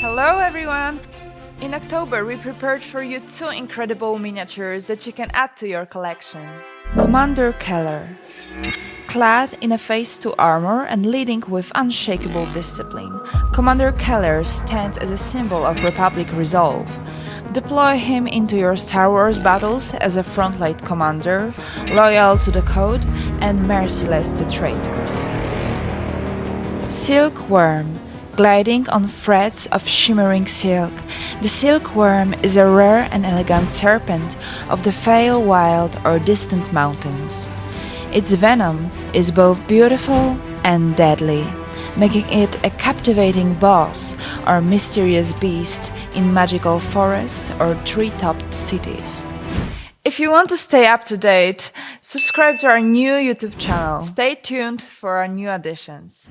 Hello everyone! In October we prepared for you two incredible miniatures that you can add to your collection. Comandor Keller. Clad in a phase 2 armor and leading with unshakable discipline, Commander Keller stands as a symbol of Republic resolve. Deploy him into your Star Wars battles as a frontline commander, loyal to the code and merciless to traitors. Silkworm. Gliding on threads of shimmering silk, the silkworm is a rare and elegant serpent of the Feywild or distant mountains. Its venom is both beautiful and deadly, making it a captivating boss or mysterious beast in magical forests or tree-topped cities. If you want to stay up to date, subscribe to our new YouTube channel. Stay tuned for our new additions.